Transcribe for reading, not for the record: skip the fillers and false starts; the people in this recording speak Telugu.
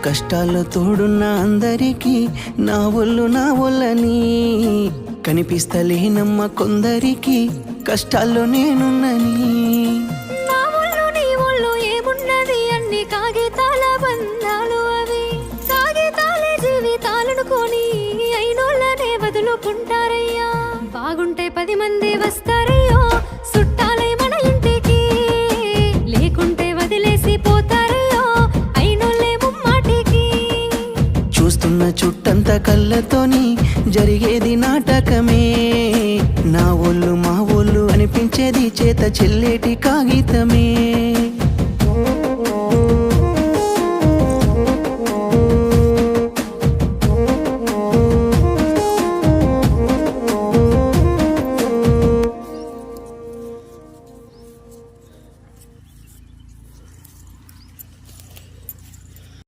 కష్టాల్లో తోడున్న అందరికీ నా ఒళ్ళని కనిపిస్తలేనమ్మ కొందరికి కష్టాల్లో నేనున్నని. నా ఒళ్ళు నీ ఒళ్ళు ఏమున్నది అన్ని కాగితాల బంధాలు, అవి కాగితాలే జీవితాలనుకొని అయినోళ్ళనే వదులుకుంటారయ్యా. బాగుంటే 10 మంది వస్తారయ్యో చుట్టాలై మన ఇంటికి, లేకుంటే వదిలేసి పోతారయ్యో అయినోళ్ళే ముమ్మాటికి. చూస్తున్న చుట్టంత కళ్ళతోని జరిగేది నాటకమే, నా ఒళ్ళు మా ఒళ్ళు అనిపించేది చేత చెల్లేటి కాగితమే.